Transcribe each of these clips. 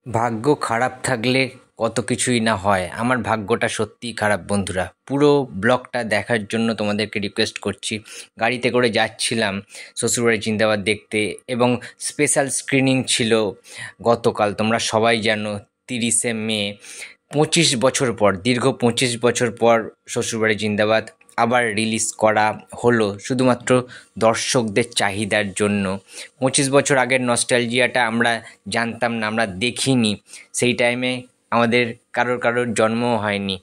ভাগ্য খারাপ থাকলে কত কিছুই না হয়। আমার ভাগ্যটা সত্যিই খারাপ বন্ধুরা। পুরো ব্লগটা দেখার জন্য তোমাদেরকে রিকোয়েস্ট করছি। গাড়িতে করে যাচ্ছিলাম শ্বশুরবাড়ি জিন্দাবাদ দেখতে এবং স্পেশাল স্ক্রিনিং ছিল গতকাল। তোমরা সবাই জানো 30শে মে 25 বছর পর, দীর্ঘ 25 বছর পর শ্বশুরবাড়ি জিন্দাবাদ আবার রিলিজ করা হলো শুধুমাত্র দর্শকদের চাহিদার জন্য। 25 বছর আগের নস্টালজিয়াটা আমরা জানতাম না, আমরা দেখিনি। সেই টাইমে আমাদের কারোর জন্মও হয়নি,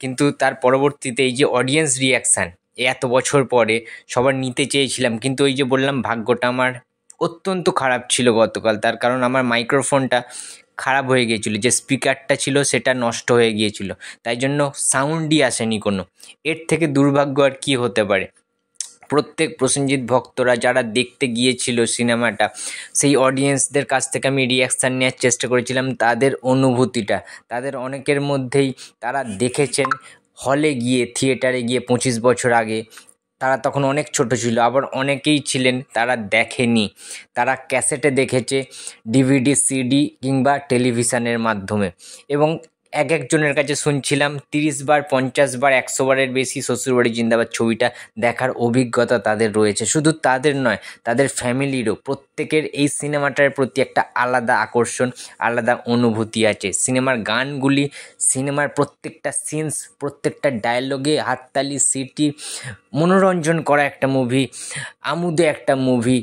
কিন্তু তার পরবর্তীতে এই যে অডিয়েন্স রিয়াকশান এত বছর পরে সবার নিতে চেয়েছিলাম, কিন্তু ওই যে বললাম ভাগ্যটা আমার অত্যন্ত খারাপ ছিল গতকাল। তার কারণ আমার মাইক্রোফোনটা খারাপ হয়ে গিয়েছিলো, যে স্পিকারটা ছিল সেটা নষ্ট হয়ে গিয়েছিল, তাই জন্য সাউন্ডই আসেনি কোনো। এর থেকে দুর্ভাগ্য আর কি হতে পারে। প্রত্যেক প্রসেনজিৎ ভক্তরা যারা দেখতে গিয়েছিল সিনেমাটা, সেই অডিয়েন্সদের কাছ থেকে আমি রিয়াকশান নেওয়ার চেষ্টা করেছিলাম, তাদের অনুভূতিটা। তাদের অনেকের মধ্যেই তারা দেখেছেন হলে গিয়ে, থিয়েটারে গিয়ে 25 বছর আগে। তারা তখন অনেক ছোট ছিল, আবার অনেকেই ছিলেন তারা দেখেনি, তারা ক্যাসেটে দেখেছে, ডিভিডি, সিডি কিংবা টেলিভিশনের মাধ্যমে। এবং একজনের কাছে শুনছিলাম 30 বার, 50 বার, 100 বারের বেশি শ্বশুরবাড়ি জিন্দাবাদ ছবিটা দেখার অভিজ্ঞতা তাদের রয়েছে। শুধু তাদের নয়, তাদের ফ্যামিলিরও প্রত্যেকের এই সিনেমাটার প্রতি একটা আলাদা আকর্ষণ, আলাদা অনুভূতি আছে। সিনেমার গানগুলি, সিনেমার প্রত্যেকটা সিনস, প্রত্যেকটা ডায়লগে হাততালি, সিটি, মনোরঞ্জন করা একটা মুভি, আমোদে একটা মুভি,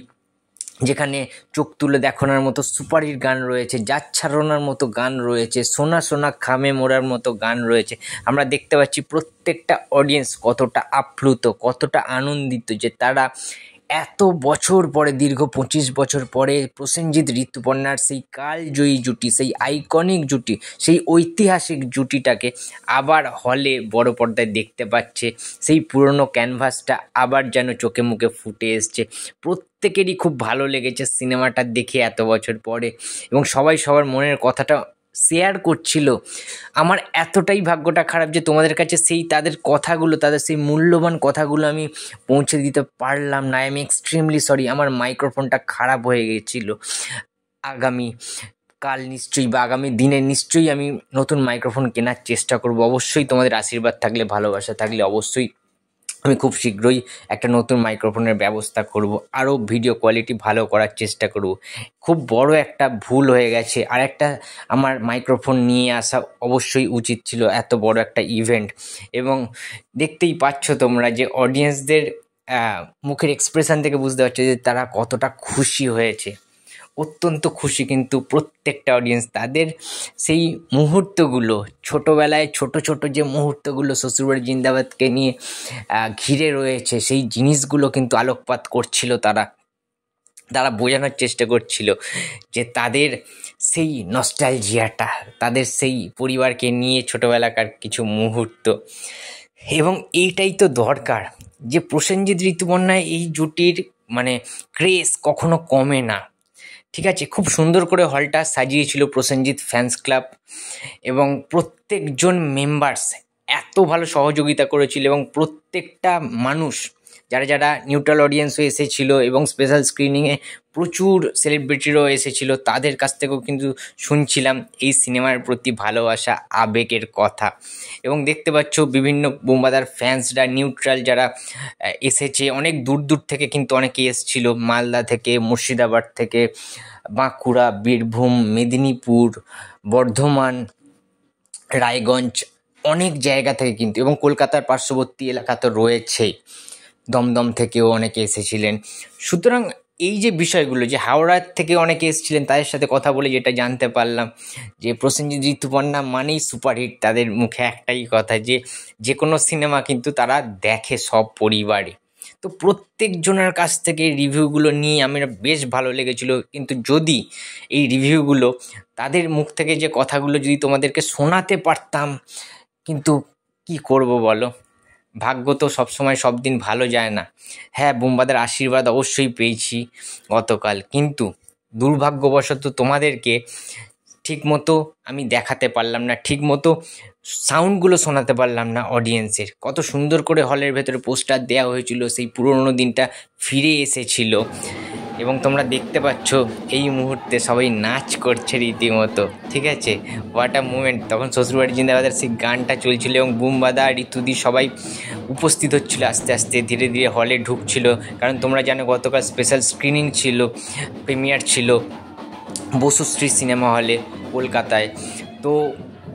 যেখানে চোখ তুলে দেখানোর মতো সুপারহিট গান রয়েছে, যাচ্ছাড়নার মতো গান রয়েছে, সোনা সোনা খামে মোড়ার মতো গান রয়েছে। আমরা দেখতে পাচ্ছি প্রত্যেকটা অডিয়েন্স কতটা আপ্লুত, কতটা আনন্দিত যে তারা এত বছর পরে, দীর্ঘ 25 বছর পরে প্রসেনজিৎ ঋতুপর্ণার সেই কালজয়ী জুটি, সেই আইকনিক জুটি, সেই ঐতিহাসিক জুটিটাকে আবার হলে বড় পর্দায় দেখতে পাচ্ছে। সেই পুরনো ক্যানভাসটা আবার যেন চোখে মুখে ফুটে এসছে। প্রত্যেকেরই খুব ভালো লেগেছে সিনেমাটা দেখে এত বছর পরে, এবং সবাই সবার মনের কথাটা শেয়ার করছিল। আমার এতটাই ভাগ্যটা খারাপ যে তোমাদের কাছে সেই তাদের কথাগুলো, তাদের সেই মূল্যবান কথাগুলো আমি পৌঁছে দিতে পারলাম না। I am extremely sorry. আমার মাইক্রোফোনটা খারাপ হয়ে গেছিলো। আগামী কাল নিশ্চয়ই বা আগামী দিনে নিশ্চয়ই আমি নতুন মাইক্রোফোন কেনার চেষ্টা করব। অবশ্যই তোমাদের আশীর্বাদ থাকলে, ভালোবাসা থাকলে অবশ্যই আমি খুব শীঘ্রই একটা নতুন মাইক্রোফোনের ব্যবস্থা করব, আরও ভিডিও কোয়ালিটি ভালো করার চেষ্টা করব। খুব বড় একটা ভুল হয়ে গেছে, আর একটা আমার মাইক্রোফোন নিয়ে আসা অবশ্যই উচিত ছিল এত বড় একটা ইভেন্ট। এবং দেখতেই পাচ্ছ তোমরা যে অডিয়েন্সদের মুখের এক্সপ্রেশন থেকে বুঝতে পারছো যে তারা কতটা খুশি হয়েছে, অত্যন্ত খুশি। কিন্তু প্রত্যেকটা অডিয়েন্স তাদের সেই মুহূর্তগুলো, ছোটোবেলায় ছোট ছোট যে মুহূর্তগুলো শ্বশুরবাড়ি জিন্দাবাদকে নিয়ে ঘিরে রয়েছে, সেই জিনিসগুলো কিন্তু আলোকপাত করছিল। তারা বোঝানোর চেষ্টা করছিল যে তাদের সেই নস্টালজিয়াটা, তাদের সেই পরিবারকে নিয়ে ছোটোবেলাকার কিছু মুহূর্ত। এবং এইটাই তো দরকার, যে প্রসেনজিৎ ঋতুপর্ণা এই জুটির মানে ক্রেজ কখনো কমে না। ঠিক আছে, খুব সুন্দর করে হলটা সাজিয়েছিল প্রসেনজিৎ ফ্যান্স ক্লাব, এবং প্রত্যেকজন মেম্বার্স এত ভালো সহযোগিতা করেছিল। এবং প্রত্যেকটা মানুষ, যারা নিউট্রাল অডিয়েন্সও এসেছিল এবং স্পেশাল স্ক্রিনিংয়ে প্রচুর সেলিব্রিটিরও এসেছিল, তাদের কাছ থেকেও কিন্তু শুনছিলাম এই সিনেমার প্রতি ভালোবাসা, আবেগের কথা। এবং দেখতে পাচ্ছ বিভিন্ন বোমবাদার ফ্যান্সরা, নিউট্রাল যারা এসেছে, অনেক দূর দূর থেকে কিন্তু অনেকে এসেছিল, মালদা থেকে, মুর্শিদাবাদ থেকে, বাঁকুড়া, বীরভূম, মেদিনীপুর, বর্ধমান, রায়গঞ্জ, অনেক জায়গা থেকে কিন্তু, এবং কলকাতার পার্শ্ববর্তী এলাকা তো রয়েছেই, দমদম থেকেও অনেকে এসেছিলেন। সুতরাং এই যে বিষয়গুলো, যে হাওড়ার থেকে অনেকে এসেছিলেন, তাদের সাথে কথা বলে যেটা জানতে পারলাম যে প্রসেনজিৎ ঋতুপর্ণা মানেই সুপারহিট। তাদের মুখে একটাই কথা, যে কোনো সিনেমা কিন্তু তারা দেখে সব পরিবারে। তো প্রত্যেকজনের কাছ থেকে রিভিউগুলো নিয়ে আমার বেশ ভালো লেগেছিলো। কিন্তু যদি এই রিভিউগুলো, তাদের মুখ থেকে যে কথাগুলো যদি তোমাদেরকে শোনাতে পারতাম, কিন্তু কি করব বলো, ভাগ্য তো সবসময় সব দিন ভালো যায় না। হ্যাঁ, বোমবাদের আশীর্বাদ অবশ্যই পেয়েছি গতকাল, কিন্তু দুর্ভাগ্যবশত তোমাদেরকে ঠিকমতো আমি দেখাতে পারলাম না, ঠিকমতো সাউন্ডগুলো শোনাতে পারলাম না অডিয়েন্সের। কত সুন্দর করে হলের ভেতরে পোস্টার দেওয়া হয়েছিল, সেই পুরনো দিনটা ফিরে এসেছিল। এবং তোমরা দেখতে পাচ্ছ এই মুহূর্তে সবাই নাচ করছে রীতিমতো, ঠিক আছে। What a movement. তখন শ্বশুরবাড়ি জিন্দাবাদের সেই গানটা চলছিল এবং বুমবাদা ঋতুদি সবাই উপস্থিত হচ্ছিল আস্তে আস্তে ধীরে ধীরে হলে ঢুকছিল। কারণ তোমরা জানো গতকাল স্পেশাল স্ক্রিনিং ছিল, প্রিমিয়ার ছিল বসুশ্রী সিনেমা হলে কলকাতায়। তো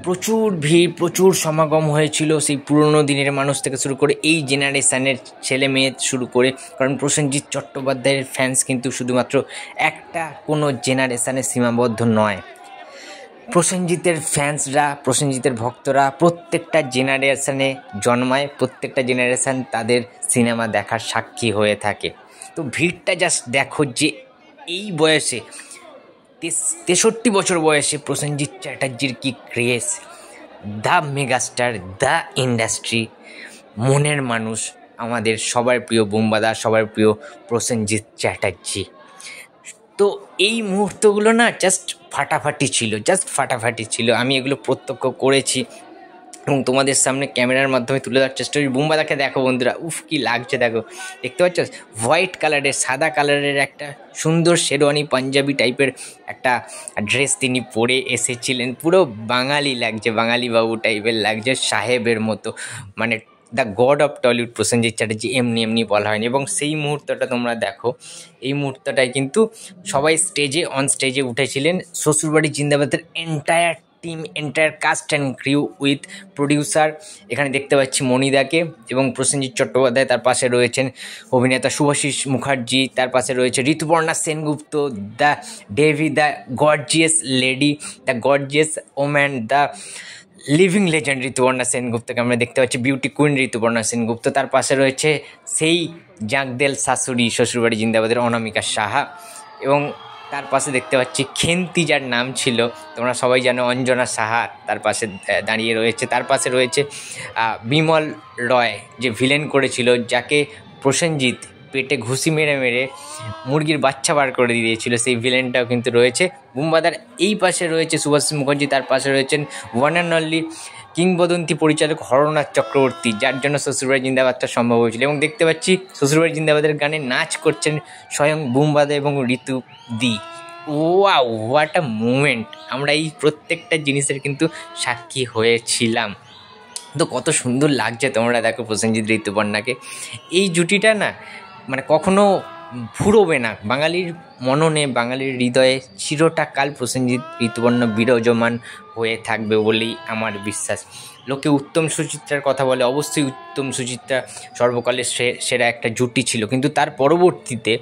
প্রচুর ভিড়, প্রচুর সমাগম হয়েছিল সেই পুরনো দিনের মানুষ থেকে শুরু করে এই জেনারেশানের ছেলে মেয়ে শুরু করে। কারণ প্রসেনজিৎ চট্টোপাধ্যায়ের ফ্যান্স কিন্তু শুধুমাত্র একটা কোনো জেনারেশানে সীমাবদ্ধ নয়। প্রসেনজিতের ফ্যান্সরা, প্রসেনজিতের ভক্তরা প্রত্যেকটা জেনারেশানে জন্মায়, প্রত্যেকটা জেনারেশান তাদের সিনেমা দেখার সাক্ষী হয়ে থাকে। তো ভিড়টা জাস্ট দেখো যে এই বয়সে 63 বছর বয়সে প্রসেনজিৎ চ্যাটার্জির কি craze. The megastar, the industry, মনের মানুষ, আমাদের সবার প্রিয় বুমবাদা, সবার প্রিয় প্রসেনজিৎ চ্যাটার্জি। তো এই মুহূর্তগুলো না জাস্ট ফাটাফাটি ছিল, জাস্ট ফাটাফাটি ছিল। আমি এগুলো প্রত্যক্ষ করেছি এবং তোমাদের সামনে ক্যামেরার মাধ্যমে তুলে ধরার চেষ্টা করি। বুমবাদাকে দেখো বন্ধুরা, উফ কি লাগছে দেখো, দেখতে পাচ্ছ হোয়াইট কালারের, সাদা কালারের একটা সুন্দর শেরওয়ানি পাঞ্জাবি টাইপের একটা ড্রেস তিনি পরে এসেছিলেন। পুরো বাঙালি লাগছে, বাঙালি বাবু টাইপের লাগছে, সাহেবের মতো। মানে the god of Tollywood Prosenjit Chatterjee, এমনি বলা হয়নি। এবং সেই মুহূর্তটা তোমরা দেখো, এই মুহূর্তটায় কিন্তু সবাই অন স্টেজে উঠেছিলেন। শ্বশুরবাড়ি জিন্দাবাদের entire team, entire cast and crew with producer. এখানে দেখতে পাচ্ছি মণিদাকে এবং প্রসেনজিৎ চট্টোপাধ্যায়, তার পাশে রয়েছেন অভিনেতা শুভাশিস মুখার্জি, তার পাশে রয়েছে Rituparna Sengupta, the diva, the gorgeous lady, the gorgeous woman, the living legend Rituparna সেনগুপ্তকে আমরা দেখতে পাচ্ছি, বিউটি কুইন ঋতুপর্ণা সেনগুপ্ত। তার পাশে রয়েছে সেই জাঁকদেল শাশুড়ি শ্বশুরবাড়ি জিন্দাবাদের অনামিকা সাহা। এবং তার পাশে দেখতে পাচ্ছি খেন্তি, যার নাম ছিল তোমরা সবাই জানো অঞ্জনা সাহা, তার পাশে দাঁড়িয়ে রয়েছে। তার পাশে রয়েছে বিমল রয়, যে ভিলেন করেছিল, যাকে প্রসেনজিৎ পেটে ঘুষি মেরে মেরে মুরগির বাচ্চা বার করে দিয়েছিল, সেই ভিলেনটাও কিন্তু রয়েছে। বুমবাদার এই পাশে রয়েছে শুভাশিস মুখার্জি, তার পাশে রয়েছেন ওয়ান অ্যান্ড অনলি কিংবদন্তি পরিচালক হরনাথ চক্রবর্তী, যার জন্য শ্বশুরবাড়ি জিন্দাবাদটা সম্ভব হয়েছিল। এবং দেখতে পাচ্ছি শ্বশুরবাড়ি জিন্দাবাদের গানে নাচ করছেন স্বয়ং বুমবাদা এবং ঋতুদি। Wow, what a movement. আমরা এই প্রত্যেকটা জিনিসের কিন্তু সাক্ষী হয়েছিলাম। তো কত সুন্দর লাগছে তোমরা দেখো প্রসেনজিৎ ঋতুপর্ণাকে। এই জুটিটা না মানে কখনো ফুরোবে না, বাঙালির মননে, বাঙালির হৃদয়ে চিরটাকাল প্রসেনজিৎ ঋতুপর্ণা বিরাজমান হয়ে থাকবে বলেই আমার বিশ্বাস। লোকে উত্তম সুচিত্রার কথা বলে, অবশ্যই উত্তম সুচিত্রা সর্বকালের সেরা একটা জুটি ছিল, কিন্তু তার পরবর্তীতে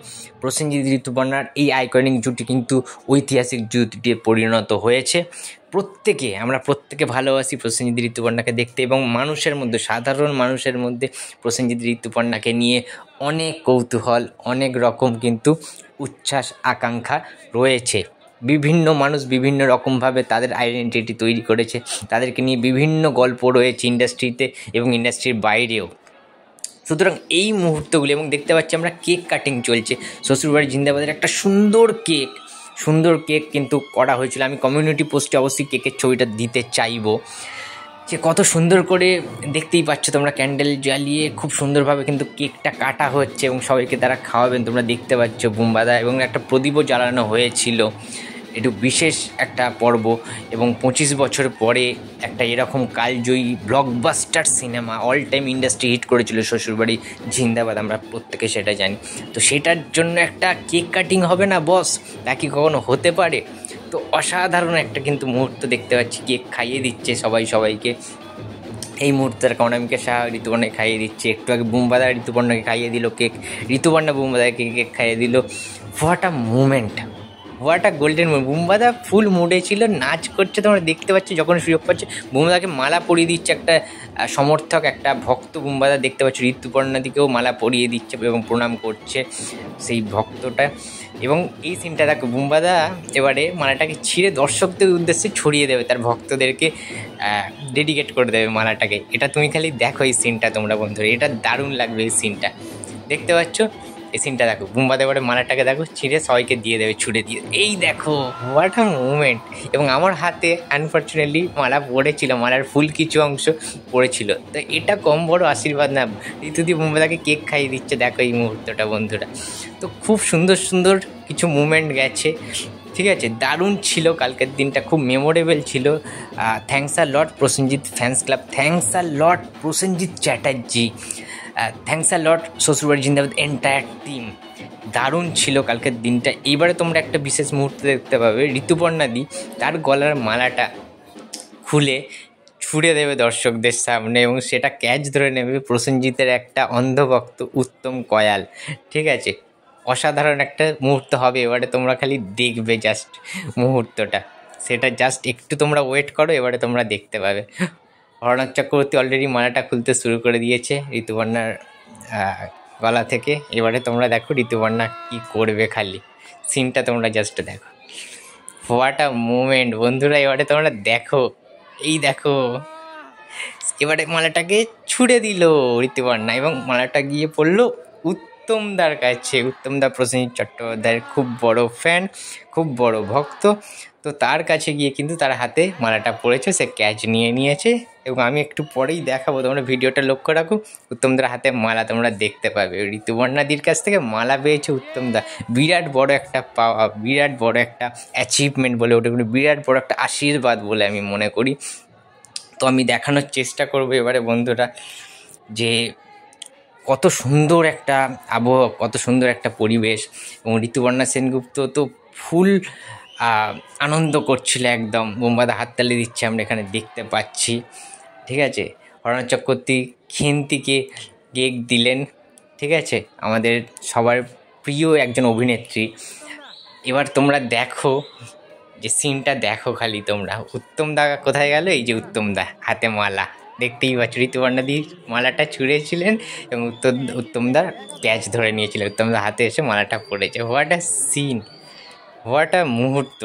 প্রসেনজিৎ ঋতুপর্ণার এই আইকনিক জুটি কিন্তু ঐতিহাসিক জুটিতে পরিণত হয়েছে। আমরা প্রত্যেকে ভালোবাসি প্রসেনজিৎ ঋতুপর্ণাকে দেখতে, এবং মানুষের মধ্যে, সাধারণ মানুষের মধ্যে প্রসেনজিৎ ঋতুপর্ণাকে নিয়ে অনেক কৌতূহল, অনেক রকম কিন্তু উচ্ছ্বাস, আকাঙ্ক্ষা রয়েছে। বিভিন্ন মানুষ বিভিন্ন রকমভাবে তাদের আইডেন্টিটি তৈরি করেছে, তাদেরকে নিয়ে বিভিন্ন গল্প রয়েছে ইন্ডাস্ট্রিতে এবং ইন্ডাস্ট্রির বাইরেও। সুতরাং এই মুহূর্তগুলি, এবং দেখতে পাচ্ছি আমরা কেক কাটিং চলছে শ্বশুরবাড়ি জিন্দাবাদের, একটা সুন্দর কেক কিন্তু করা হয়েছিল। আমি কমিউনিটি পোস্টে অবশ্যই কেকের ছবিটা দিতে চাইবো, যে কত সুন্দর করে দেখতেই পাচ্ছ তোমরা, ক্যান্ডেল জ্বালিয়ে খুব সুন্দরভাবে কিন্তু কেকটা কাটা হচ্ছে এবং সবাইকে তারা খাওয়াবেন, তোমরা দেখতে পাচ্ছ বুমবাদা। এবং একটা প্রদীপও জ্বালানো হয়েছিল। একটু বিশেষ একটা পর্ব, এবং 25 বছর পরে একটা এরকম কালজয়ী blockbuster cinema, all time industry hit করেছিল শ্বশুরবাড়ি জিন্দাবাদ, আমরা প্রত্যেকে সেটা জানি। তো সেটার জন্য একটা কেক কাটিং হবে না বস, তা কি কখনো হতে পারে? তো অসাধারণ একটা কিন্তু মুহূর্ত দেখতে পাচ্ছি, কেক খাইয়ে দিচ্ছে সবাইকে। এই মুহূর্তের অনামিকা সাহা ঋতুপর্ণাকে খাইয়ে দিচ্ছে, একটু আগে বুমবাদা ঋতুপর্ণাকে খাইয়ে দিল কেক, ঋতুপর্ণা বুমবাদাকে কেক খাইয়ে দিল। What a moment, what a golden moment. বুমবাদা ফুল মুডে ছিল, নাচ করছে, তোমরা দেখতে পাচ্ছ। যখন সুযোগ পাচ্ছে বুমবাদাকে মালা পরিয়ে দিচ্ছে একটা সমর্থক, একটা ভক্ত বুমবাদা দেখতে পাচ্ছ, ঋতুপর্ণাদিকেও মালা পরিয়ে দিচ্ছে এবং প্রণাম করছে সেই ভক্তটা। এবং এই সিনটা দেখো, বুমবাদা এবারে মালাটাকে ছিঁড়ে দর্শকদের উদ্দেশ্যে ছড়িয়ে দেবে, তার ভক্তদেরকে ডেডিকেট করে দেবে মালাটাকে। এটা তুমি খালি দেখো এই সিনটা তোমরা বন্ধুরা, এটা দারুণ লাগবে এই সিনটা, দেখতে পাচ্ছ। এই সিনটা দেখো, বুম্বাদা এবারে মালাটাকে দেখো ছিঁড়ে সবাইকে দিয়ে দেবে, ছুঁড়ে দিয়ে, এই দেখো হোয়াট আ মুভমেন্ট। এবং আমার হাতে আনফর্চুনেটলি মালা পড়েছিল, মালার ফুল কিছু অংশ পড়েছিল। তো এটা কম বড় আশীর্বাদ না, ঋতুদি বুম্বাদাকে কেক খাইয়ে দিচ্ছে, দেখো এই মুহূর্তটা বন্ধুরা। তো খুব সুন্দর সুন্দর কিছু মুভমেন্ট গেছে, ঠিক আছে। দারুণ ছিল কালকের দিনটা, খুব মেমোরেবল ছিল। Thanks a lot Prosenjit fans club, thanks a lot Prosenjit Chatterjee, thanks a lot Shwashurbari Zindabad entire team. দারুণ ছিল কালকের দিনটা। এইবারে তোমরা একটা বিশেষ মুহূর্ত দেখতে পাবে, ঋতুপর্ণাদি তার গলার মালাটা খুলে ছুড়ে দেবে দর্শকদের সামনে, এবং সেটা ক্যাচ ধরে নেবে প্রসেনজিতের একটা অন্ধভক্ত উত্তম কয়াল, ঠিক আছে। অসাধারণ একটা মুহূর্ত হবে, এবারে তোমরা খালি দেখবে জাস্ট মুহূর্তটা, সেটা জাস্ট একটু তোমরা ওয়েট করো, এবারে তোমরা দেখতে পাবে। হরনাথ চক্রবর্তী অলরেডি মালাটা খুলতে শুরু করে দিয়েছে ঋতুপর্ণার গলা থেকে। এবারে তোমরা দেখো ঋতুপর্ণা কী করবে, খালি সিনটা তোমরা জাস্ট দেখো। হোয়াট আ মুভমেন্ট বন্ধুরা, এবারে তোমরা দেখো, এই দেখো এবারে মালাটাকে ছুঁড়ে দিল ঋতুপর্ণা, এবং মালাটা গিয়ে পড়লো উত্তমদার কাছে। উত্তমদা প্রসেনজিৎ চট্টোপাধ্যায়ের খুব বড় ফ্যান, খুব বড় ভক্ত। তো তার কাছে গিয়ে কিন্তু তার হাতে মালাটা পড়েছে, সে ক্যাচ নিয়ে নিয়েছে, এবং আমি একটু পরেই দেখাবো, তোমরা ভিডিওটা লক্ষ্য রাখো। উত্তমদার হাতে মালা তোমরা দেখতে পাবে, ঋতুপর্ণাদির কাছ থেকে মালা পেয়েছে উত্তমদা। বিরাট বড় একটা পাওয়া, বিরাট বড় একটা অ্যাচিভমেন্ট বলে ওটা, বিরাট বড় একটা আশীর্বাদ বলে আমি মনে করি। তো আমি দেখানোর চেষ্টা করবো এবারে বন্ধুরা যে কত সুন্দর একটা আবহাওয়া, কত সুন্দর একটা পরিবেশ, এবং ঋতুপর্ণা সেনগুপ্ত তো ফুল আনন্দ করছিল একদম, বোম্বাদা হাততালি দিচ্ছে, আমরা এখানে দেখতে পাচ্ছি, ঠিক আছে। হরনাথ চক্রবর্তী খিন্তিকে কেক দিলেন, ঠিক আছে, আমাদের সবার প্রিয় একজন অভিনেত্রী। এবার তোমরা দেখো যে সিনটা দেখো খালি তোমরা, উত্তমদা কোথায় গেল, এই যে উত্তমদা হাতে মালা, দেখতেই পাচ্ছ ঋতুপর্ণাদি মালাটা ছুঁড়েছিলেন এবং উত্তমদা ক্যাচ ধরে নিয়েছিলেন, উত্তমদা হাতে এসে মালাটা পড়েছে। What a scene, what a মুহূর্ত,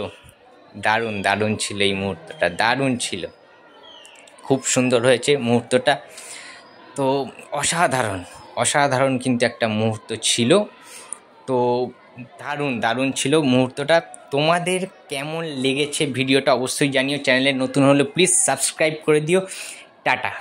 দারুণ দারুণ ছিল এই মুহূর্তটা, দারুণ ছিল, খুব সুন্দর হয়েছে মুহূর্তটা। তো অসাধারণ অসাধারণ কিন্তু একটা মুহূর্ত ছিল। তো দারুণ দারুণ ছিল মুহূর্তটা। তোমাদের কেমন লেগেছে ভিডিওটা অবশ্যই জানিও। চ্যানেলে নতুন হলে প্লিজ সাবস্ক্রাইব করে দিও। টাটা।